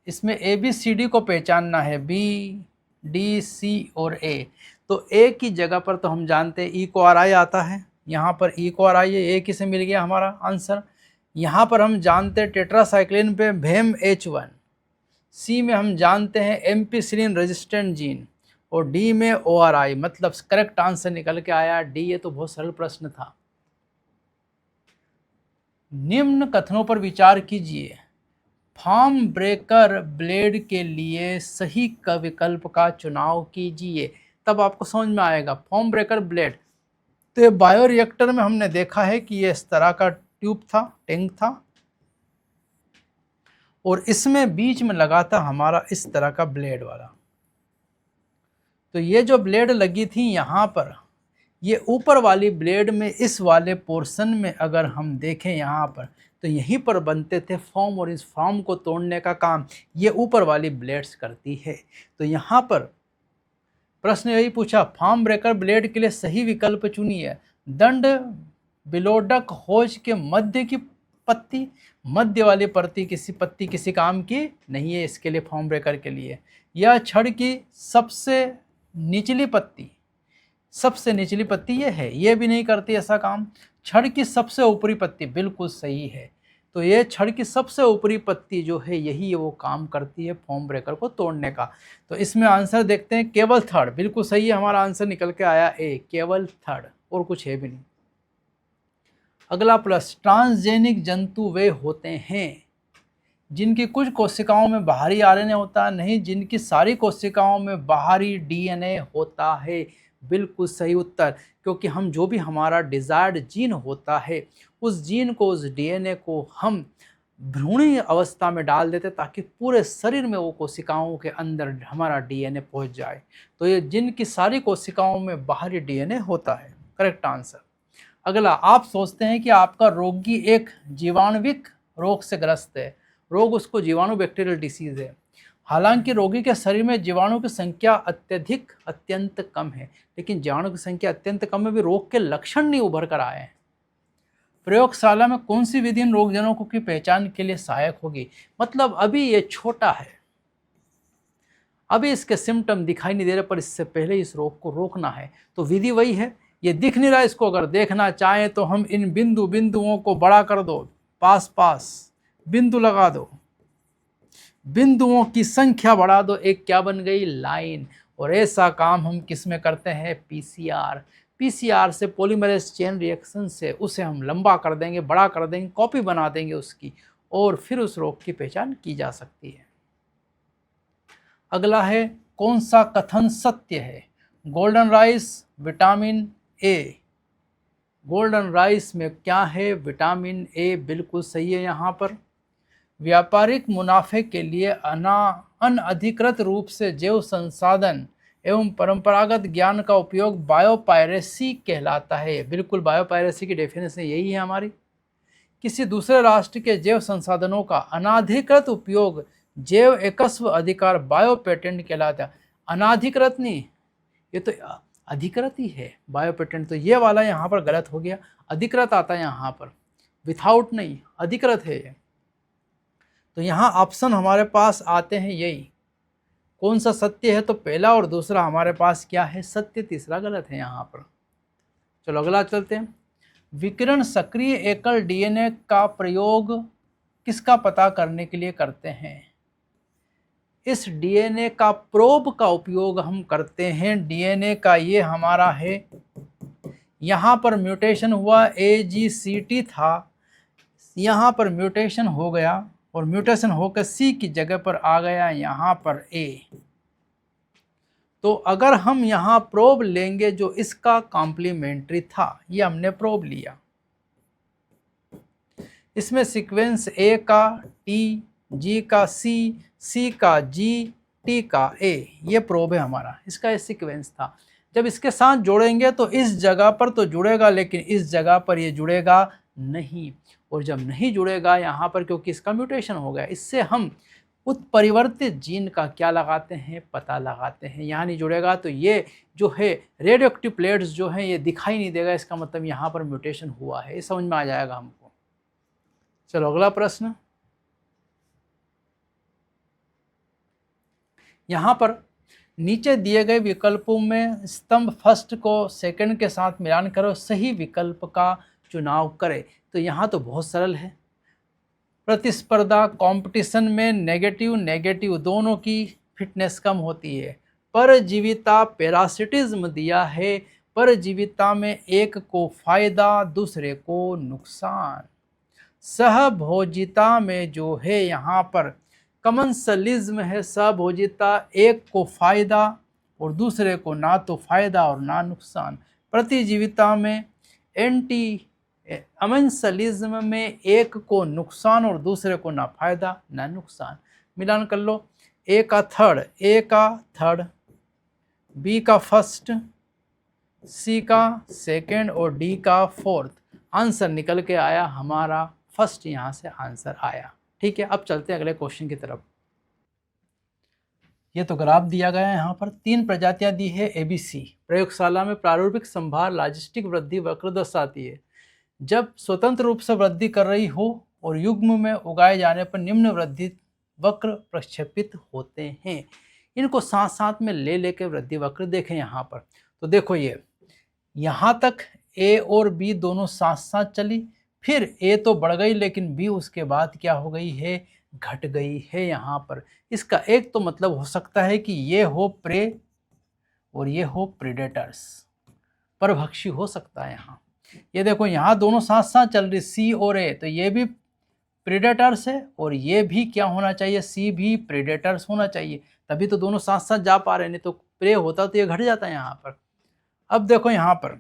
इसमें ABCD को पहचानना है, B, D, C और A। तो A की जगह पर तो हम जानते हैं ई कोर आई आता है, यहाँ पर ई कोर आई है, A किसे मिल गया हमारा आंसर। यहाँ पर हम जानते हैं टेट्रासाइक्लिन पे भेम H1, C में हम जानते हैं एम्पिसिलिन रेजिस्टेंट जीन और D में ORI, मतलब करेक्ट आंसर निकल के आया D। ये तो बहुत सरल प्रश्न था। निम्न कथनों पर विचार कीजिए। फॉर्म ब्रेकर ब्लेड के लिए सही का विकल्प का चुनाव कीजिए, तब आपको समझ में आएगा। फॉर्म ब्रेकर ब्लेड तो ये बायोरिएक्टर में हमने देखा है कि ये इस तरह का ट्यूब था, टैंक था और इसमें बीच में लगा था हमारा इस तरह का ब्लेड वाला। तो ये जो ब्लेड लगी थी यहाँ पर, ये ऊपर वाली ब्लेड में इस वाले पोर्शन में अगर हम देखें यहाँ पर तो यहीं पर बनते थे फॉर्म, और इस फॉर्म को तोड़ने का काम ये ऊपर वाली ब्लेड्स करती है। तो यहाँ पर प्रश्न यही पूछा, फॉर्म ब्रेकर ब्लेड के लिए सही विकल्प चुनिए। दंड बिलोडक होज के मध्य की पत्ती, मध्य वाली पत्ती किसी काम की नहीं है इसके लिए, फॉर्म ब्रेकर के लिए। यह छड़ की सबसे निचली पत्ती, सबसे निचली पत्ती ये है, ये भी नहीं करती ऐसा काम। छड़ की सबसे ऊपरी पत्ती, बिल्कुल सही है। तो ये छड़ की सबसे ऊपरी पत्ती जो है यही वो काम करती है फॉर्म ब्रेकर को तोड़ने का। तो इसमें आंसर देखते हैं, केवल थर्ड, बिल्कुल सही है। हमारा आंसर निकल के आया ए, केवल थर्ड, और कुछ है भी नहीं। अगला प्लस, ट्रांसजेनिक जंतु वे होते हैं जिनकी कुछ कोशिकाओं में बाहरी आरएनए होता है, नहीं जिनकी सारी कोशिकाओं में बाहरी डीएनए होता है। बिल्कुल सही उत्तर, क्योंकि हम जो भी हमारा डिजायर्ड जीन होता है उस जीन को, उस डीएनए को हम भ्रूणीय अवस्था में डाल देते ताकि पूरे शरीर में वो कोशिकाओं के अंदर हमारा डीएनए पहुंच जाए। तो ये जीन की सारी कोशिकाओं में बाहरी डीएनए होता है, करेक्ट आंसर। अगला, आप सोचते हैं कि आपका रोगी एक जीवाणुविक रोग से ग्रस्त है, रोग उसको जीवाणु बैक्टीरियल डिसीज है। हालांकि रोगी के शरीर में जीवाणु की संख्या अत्यंत कम है, लेकिन जीवाणु की संख्या अत्यंत कम में भी रोग के लक्षण नहीं उभर कर आए हैं। प्रयोगशाला में कौन सी विधि इन रोगजनकों की पहचान के लिए सहायक होगी? मतलब अभी ये छोटा है, अभी इसके सिम्टम दिखाई नहीं दे रहे, पर इससे पहले इस रोग को रोकना है। तो विधि वही है, ये दिख नहीं रहा, इसको अगर देखना चाहें तो हम इन बिंदुओं को बड़ा कर दो, पास बिंदु लगा दो, बिंदुओं की संख्या बढ़ा दो, एक क्या बन गई, लाइन। और ऐसा काम हम किस में करते हैं, पीसीआर से, पॉलीमरेज चेन रिएक्शन से उसे हम लंबा कर देंगे, बड़ा कर देंगे, कॉपी बना देंगे उसकी, और फिर उस रोग की पहचान की जा सकती है। अगला है कौन सा कथन सत्य है? Golden rice vitamin A, golden rice में क्या है? विटामिन ए, बिल्कुल सही है यहाँ पर। व्यापारिक मुनाफे के लिए अनधिकृत रूप से जैव संसाधन एवं परंपरागत ज्ञान का उपयोग बायोपायरेसी कहलाता है। बिल्कुल, बायोपायरेसी की डेफिनेशन यही है हमारी। किसी दूसरे राष्ट्र के जैव संसाधनों का अनाधिकृत उपयोग जैव एकस्व अधिकार बायो पेटेंट कहलाता है। अनाधिकृत नहीं, ये तो अधिकृत ही है बायो पेटेंट, तो ये वाला यहाँ पर गलत हो गया। अधिकृत आता है यहाँ पर, विथआउट नहीं, अधिकृत है ये। तो यहाँ ऑप्शन हमारे पास आते हैं यही। कौन सा सत्य है? तो पहला और दूसरा हमारे पास क्या है? सत्य, तीसरा गलत है यहाँ पर। चलो अगला चलते हैं। विकिरण सक्रिय एकल डीएनए का प्रयोग किसका पता करने के लिए करते हैं? इस डीएनए का प्रोब का उपयोग हम करते हैं। डीएनए का ये हमारा है, यहाँ पर म्यूटेशन हुआ, AGCT था, यहाँ पर म्यूटेशन हो गया और म्यूटेशन होकर C की जगह पर आ गया यहाँ पर A। तो अगर हम यहाँ प्रोब लेंगे जो इसका कॉम्प्लीमेंट्री था, ये हमने प्रोब लिया, इसमें सीक्वेंस A का T, G का C, C का G, T का A, ये प्रोब है हमारा, इसका ये सीक्वेंस था। जब इसके साथ जोड़ेंगे तो इस जगह पर तो जुड़ेगा, लेकिन इस जगह पर ये जुड़ेगा नहीं, और जब नहीं जुड़ेगा यहाँ पर क्योंकि इसका म्यूटेशन हो गया, इससे हम उत्परिवर्तित जीन का क्या लगाते हैं? पता लगाते हैं। यहाँ नहीं जुड़ेगा तो ये जो है रेडियोएक्टिव प्लेट्स जो हैं ये दिखाई नहीं देगा, इसका मतलब यहाँ पर म्यूटेशन हुआ है। ये समझ में आ जाएगा हमको। चलो अगला प्रश्न। यहाँ पर नीचे दिए गए विकल्पों में स्तंभ फर्स्ट को सेकंड के साथ मिलान करो, सही विकल्प का चुनाव करें। तो यहाँ तो बहुत सरल है। प्रतिस्पर्धा, कंपटीशन में नेगेटिव नेगेटिव दोनों की फिटनेस कम होती है। परजीविता, पैरासिटिज्म दिया है, परजीविता में एक को फायदा दूसरे को नुकसान। सहभोजिता में जो है यहाँ पर कमंसलिज्म है, सहभोजिता एक को फायदा और दूसरे को ना तो फायदा और ना नुकसान। प्रतिजीविता में एंटी अमेंसलिज्म में एक को नुकसान और दूसरे को ना फायदा ना नुकसान। मिलान कर लो, ए का थर्ड, बी का फर्स्ट, सी का सेकंड और डी का फोर्थ। आंसर निकल के आया हमारा फर्स्ट, यहाँ से आंसर आया। ठीक है, अब चलते हैं अगले क्वेश्चन की तरफ। ये तो ग्राफ दिया गया है यहाँ पर, 3 प्रजातियां दी है ABC। प्रयोगशाला में प्रारूपिक संभार लॉजिस्टिक वृद्धि वक्र दर्शाती है। जब स्वतंत्र रूप से वृद्धि कर रही हो और युग्म में उगाए जाने पर निम्न वृद्धि वक्र प्रक्षेपित होते हैं। इनको साथ साथ में ले लेकर वृद्धि वक्र देखें यहाँ पर। तो देखो ये यहाँ तक A और B दोनों साथ साथ चली, फिर A तो बढ़ गई लेकिन B उसके बाद क्या हो गई है? घट गई है यहाँ पर। इसका एक तो मतलब हो सकता है कि ये हो प्रे और ये हो प्रेडेटर्स, परभक्षी हो सकता है यहाँ। ये देखो यहाँ दोनों साथ साथ चल रही C और A, तो ये भी प्रेडेटर्स है और ये भी क्या होना चाहिए? C भी प्रेडेटर्स होना चाहिए, तभी तो दोनों साथ साथ जा पा रहे, नहीं तो प्रे होता तो ये घट जाता है यहाँ पर। अब देखो यहाँ पर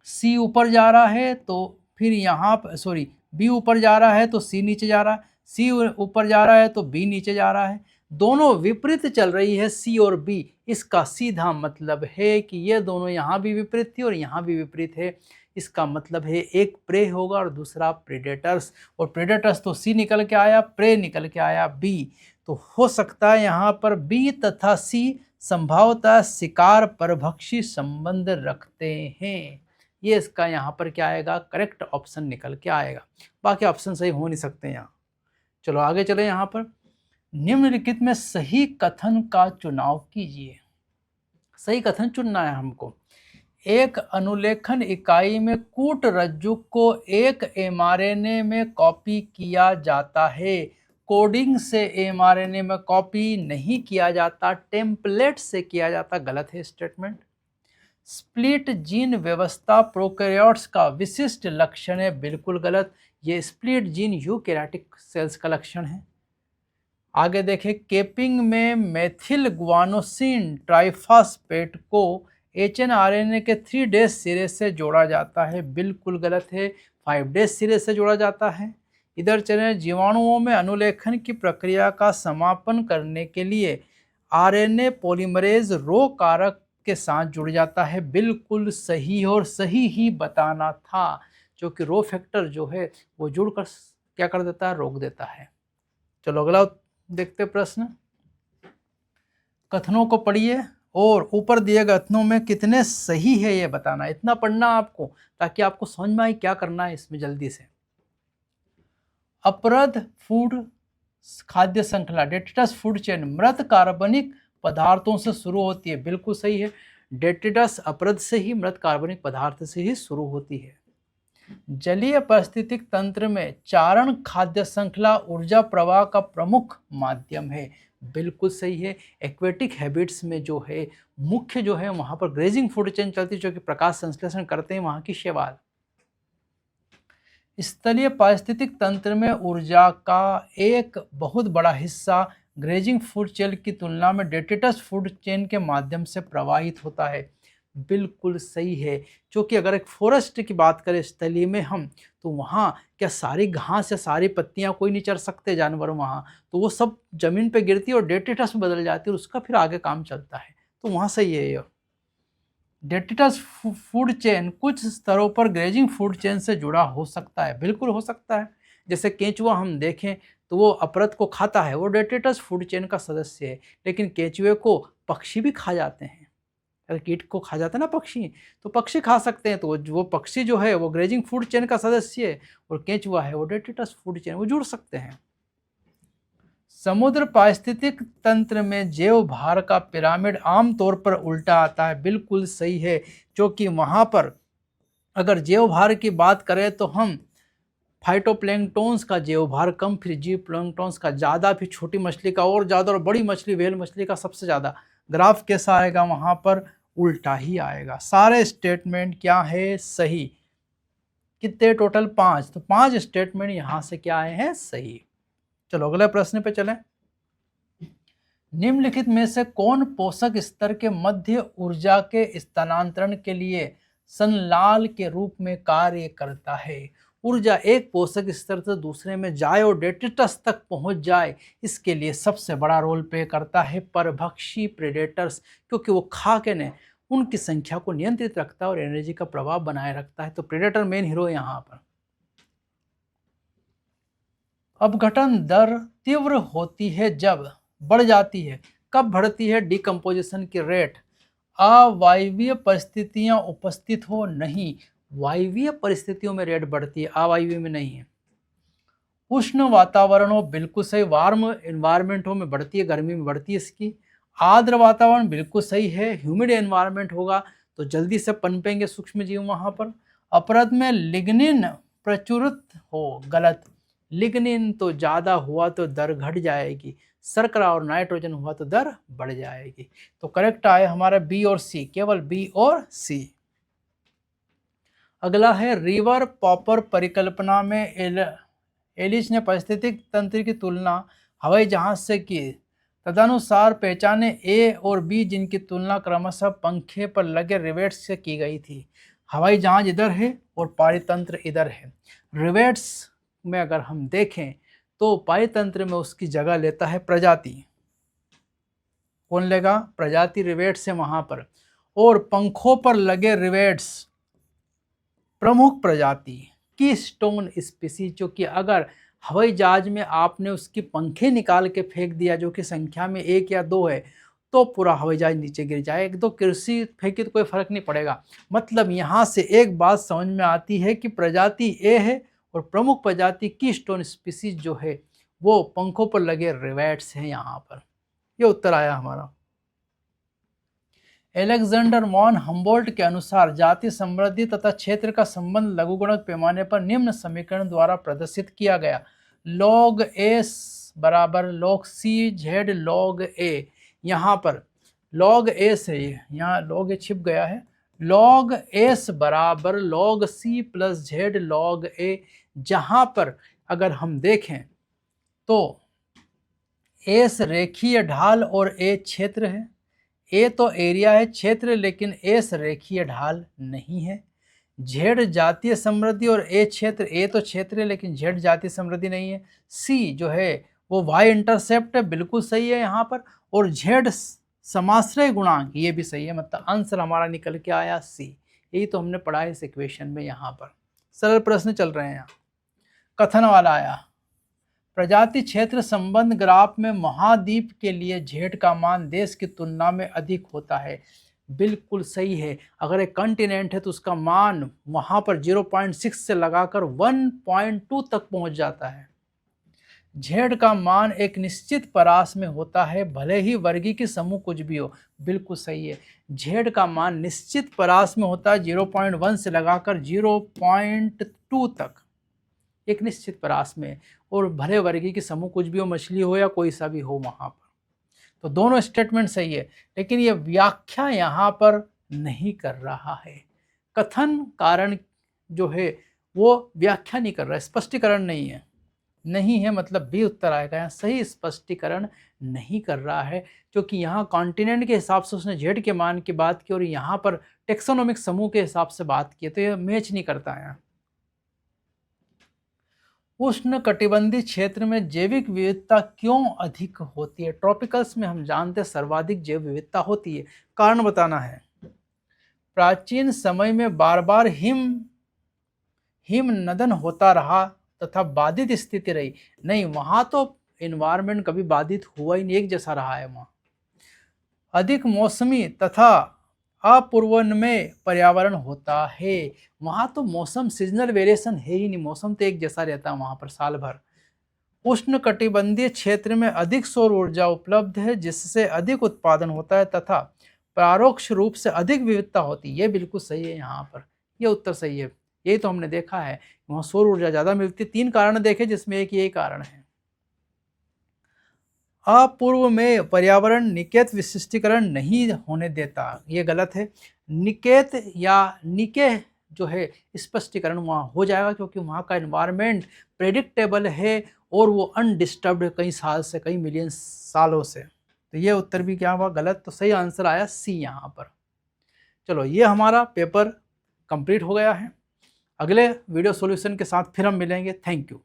C ऊपर जा रहा है तो फिर यहाँ पर B ऊपर जा रहा है तो C नीचे जा रहा है, C ऊपर जा रहा है तो B नीचे जा रहा है। दोनों विपरीत चल रही है C और B। इसका सीधा मतलब है कि ये दोनों यहाँ भी विपरीत थी और यहाँ भी विपरीत है। इसका मतलब है एक प्रे होगा और दूसरा प्रेडेटर्स, और प्रेडेटर्स तो C निकल के आया, प्रे निकल के आया B। तो हो सकता है यहाँ पर B तथा C संभवतः शिकार परभक्षी संबंध रखते हैं। ये इसका यहाँ पर क्या आएगा? करेक्ट ऑप्शन निकल के आएगा। बाकी ऑप्शन सही हो नहीं सकते यहाँ। चलो आगे चले। यहाँ पर निम्नलिखित में सही कथन का चुनाव कीजिए। सही कथन चुनना है हमको। एक अनुलेखन इकाई में कूटरज्जु को एक mRNA में कॉपी किया जाता है। कोडिंग से mRNA में कॉपी नहीं किया जाता, टेम्पलेट से किया जाता। गलत है स्टेटमेंट। स्प्लिट जीन व्यवस्था प्रोकैरियोट्स का विशिष्ट लक्षण है। बिल्कुल गलत। ये स्प्लिट जीन यूकैरियोटिक सेल्स का लक्षण है। आगे देखें, केपिंग में मेथिल गुआनोसिन ट्राइफॉस्फेट को HNRNA के 3 डेज सिरे से जोड़ा जाता है, बिल्कुल गलत है, 5 डेज सिरे से जोड़ा जाता है। इधर चलें, जीवाणुओं में अनुलेखन की प्रक्रिया का समापन करने के लिए RNA पॉलीमरेज रो कारक के साथ जुड़ जाता है, बिल्कुल सही और सही ही बताना था, जो कि रो फैक्टर जो है वो जुड़कर क्या कर देता है, रोक देता है। चलो अगला देखते प्रश्न। कथनों को पढ़िए और ऊपर दिए गए कथनों में कितने सही है ये बताना, इतना पढ़ना आपको ताकि आपको समझ में आए क्या करना है इसमें जल्दी से। अपरद फूड खाद्य श्रृंखला डेट्रिटस फूड चेन मृत कार्बनिक पदार्थों से शुरू होती है, बिल्कुल सही है। डेट्रिटस अपरद से ही, मृत कार्बनिक पदार्थ से ही शुरू होती है। जलीय पारिस्थितिक तंत्र में चारण खाद्य श्रृंखला ऊर्जा प्रवाह का प्रमुख माध्यम है, बिल्कुल सही है। एक्वेटिक हैबिट्स में जो है मुख्य जो है वहां पर ग्रेजिंग फूड चेन चलती है, जो कि प्रकाश संश्लेषण करते हैं वहां की शैवाल। स्थलीय पारिस्थितिक तंत्र में ऊर्जा का एक बहुत बड़ा हिस्सा ग्रेजिंग फूड चेन की तुलना में डेट्रिटस फूड चेन के माध्यम से प्रवाहित होता है, बिल्कुल सही है। क्योंकि अगर एक फॉरेस्ट की बात करें स्थलीय में हम, तो वहाँ क्या सारी घास या सारी पत्तियाँ कोई नहीं चर सकते जानवर वहाँ, तो वो सब जमीन पे गिरती है और डेट्रिटस में बदल जाती है और उसका फिर आगे काम चलता है, तो वहाँ सही है ये। डेट्रिटस फूड चेन कुछ स्तरों पर ग्रेजिंग फूड चेन से जुड़ा हो सकता है, बिल्कुल हो सकता है। जैसे केंचुआ हम देखें तो वो अपरद को खाता है, वो डेट्रिटस फूड चेन का सदस्य है, लेकिन केंचुए को पक्षी भी खा जाते हैं। अगर कीट को खा जाते हैं ना पक्षी, तो पक्षी खा सकते हैं, तो वो पक्षी जो है वो ग्रेजिंग फूड चेन का सदस्य है और केंचुआ है वो डेट्रिटस फूड चेन, वो जुड़ सकते हैं। समुद्र पारिस्थितिक तंत्र में जैव भार का पिरामिड आमतौर पर उल्टा आता है, बिल्कुल सही है। क्योंकि वहाँ पर अगर जैव भार की बात करें तो हम फाइटोप्लैंक्टन्स का जैव भार कम, फिर जीव प्लैंक्टन्स का ज़्यादा, फिर छोटी मछली का और ज़्यादा, और बड़ी मछली व्हेल मछली का सबसे ज़्यादा। ग्राफ कैसा आएगा, वहाँ पर उल्टा ही आएगा। सारे स्टेटमेंट क्या है, सही। कितने टोटल, 5, तो 5 स्टेटमेंट यहाँ से क्या आए हैं, सही। चलो अगले प्रश्न पे चलें। निम्नलिखित में से कौन पोषक स्तर के मध्य ऊर्जा के स्थानांतरण के लिए संलाल के रूप में कार्य करता है? ऊर्जा एक पोषक स्तर से दूसरे में जाए और डेट्रिटस तक पहुंच जाए, इसके लिए सबसे बड़ा रोल प्ले करता है परभक्षी प्रेडेटर्स, क्योंकि वो खा के ने उनकी संख्या को नियंत्रित रखता है और एनर्जी का प्रभाव बनाए रखता है। तो प्रेडेटर मेन हीरो है यहाँ पर। अपघटन दर तीव्र होती है जब बढ़ जाती है, कब बढ़ती है, डिकम्पोजिशन की रेट, अवायवीय परिस्थितियां उपस्थित हो, नहीं, वायवीय परिस्थितियों में रेट बढ़ती है, अवायवीय में नहीं है। उष्ण वातावरण हो, बिल्कुल सही, वार्म एनवायरनमेंट हो में बढ़ती है, गर्मी में बढ़ती है इसकी। आर्द्र वातावरण, बिल्कुल सही है, ह्यूमिड एनवायरनमेंट होगा तो जल्दी से पनपेंगे सूक्ष्म जीव वहाँ पर। अपरद में लिग्निन प्रचुरित हो, गलत, लिग्निन तो ज़्यादा हुआ तो दर घट जाएगी, शर्करा और नाइट्रोजन हुआ तो दर बढ़ जाएगी। तो करेक्ट आए हमारा बी और सी, केवल बी और सी। अगला है रिवर पॉपर परिकल्पना में एलिस ने पारिस्थितिक तंत्र की तुलना हवाई जहाज से की, तदनुसार पहचाने ए और बी जिनकी तुलना क्रमशः पंखे पर लगे रिवेट्स से की गई थी। हवाई जहाज इधर है और पारितंत्र इधर है। रिवेट्स में अगर हम देखें तो पारितंत्र में उसकी जगह लेता है प्रजाति, कौन लेगा, प्रजाति रिवेट्स है वहां पर, और पंखों पर लगे रिवेट्स प्रमुख प्रजाति की स्टोन स्पीसीज, जो कि अगर हवाई जहाज में आपने उसकी पंखे निकाल के फेंक दिया जो कि संख्या में 1 या 2 है, तो पूरा हवाई जहाज नीचे गिर जाए। 1-2 कृषि फेंकी तो कोई फर्क नहीं पड़ेगा। मतलब यहाँ से एक बात समझ में आती है कि प्रजाति ए है और प्रमुख प्रजाति की स्टोन स्पीसीज जो है वो पंखों पर लगे रिवेट्स हैं यहाँ पर। ये उत्तर आया हमारा। एलेक्जेंडर वॉन हम्बोल्ट के अनुसार जाति समृद्धि तथा क्षेत्र का संबंध लघुगणक पैमाने पर निम्न समीकरण द्वारा प्रदर्शित किया गया। log s बराबर log c z log a, यहाँ पर log s है, यहाँ log a छिप गया है, log s बराबर log c plus z log a, जहाँ पर अगर हम देखें तो एस रेखीय ढाल और ए क्षेत्र है। ए तो एरिया है, क्षेत्र, लेकिन एस रेखीय ढाल नहीं है। जेड जातीय समृद्धि और ए क्षेत्र, ए तो क्षेत्र है लेकिन जेड जातीय समृद्धि नहीं है। सी जो है वो वाई इंटरसेप्ट है, बिल्कुल सही है यहाँ पर। और जेड समाश्रय गुणांक, ये भी सही है, मतलब आंसर हमारा निकल के आया सी। यही तो हमने पढ़ा है इस इक्वेशन में। यहाँ पर सरल प्रश्न चल रहे हैं। यहाँ कथन वाला आया, प्रजाति क्षेत्र संबंध ग्राफ में महाद्वीप के लिए जेड का मान देश की तुलना में अधिक होता है। बिल्कुल सही है। अगर एक कॉन्टिनेंट है तो उसका मान वहाँ पर 0.6 से लगाकर 1.2 तक पहुँच जाता है। जेड का मान एक निश्चित परास में होता है, भले ही वर्गीय समूह कुछ भी हो। बिल्कुल सही है। जेड का मान निश्चित परास में होता है 0.1 से लगाकर 0.2 तक, एक निश्चित परास में, और भले वर्गीय की समूह कुछ भी हो, मछली हो या कोई सा भी हो वहाँ पर। तो दोनों स्टेटमेंट सही है, लेकिन ये व्याख्या यहाँ पर नहीं कर रहा है। कथन कारण जो है वो व्याख्या नहीं कर रहा है, स्पष्टीकरण नहीं है। नहीं है मतलब भी उत्तर आएगा। यहाँ सही स्पष्टीकरण नहीं कर रहा है, क्योंकि यहाँ कॉन्टिनेंट के हिसाब से उसने जेड के मान की बात की और यहाँ पर टेक्सोनोमिक समूह के हिसाब से बात की, तो ये मैच नहीं करता है। उष्णकटिबंधीय क्षेत्र में जैविक विविधता क्यों अधिक होती है? ट्रॉपिकल्स में हम जानते हैं सर्वाधिक जैव विविधता होती है। कारण बताना है। प्राचीन समय में बार बार हिमनदन होता रहा तथा बाधित स्थिति रही। नहीं, वहां तो एनवायरनमेंट कभी बाधित हुआ ही नहीं, एक जैसा रहा है वहां। अधिक मौसमी तथा अपूर्वन्वय पर्यावरण होता है। वहां तो मौसम सीजनल वेरिएशन है ही नहीं, मौसम तो एक जैसा रहता है वहां पर साल भर। उष्णकटिबंधीय क्षेत्र में अधिक सौर ऊर्जा उपलब्ध है, जिससे अधिक उत्पादन होता है तथा परोक्ष रूप से अधिक विविधता होती है। ये बिल्कुल सही है यहाँ पर, ये उत्तर सही है। यही तो हमने देखा है, वहाँ सौर ऊर्जा ज़्यादा मिलती है। 3 कारण देखे जिसमें एक यही कारण है। अपूर्व में पर्यावरण निकेत विशिष्टीकरण नहीं होने देता, ये गलत है। निकेत या निके जो है स्पष्टीकरण वहाँ हो जाएगा, क्योंकि वहाँ का एनवायरनमेंट प्रेडिक्टेबल है और वो अनडिस्टर्ब्ड कई साल से, कई मिलियन सालों से। तो ये उत्तर भी क्या हुआ? गलत। तो सही आंसर आया सी यहाँ पर। चलो, ये हमारा पेपर कंप्लीट हो गया है। अगले वीडियो सॉल्यूशन के साथ फिर हम मिलेंगे। Thank you.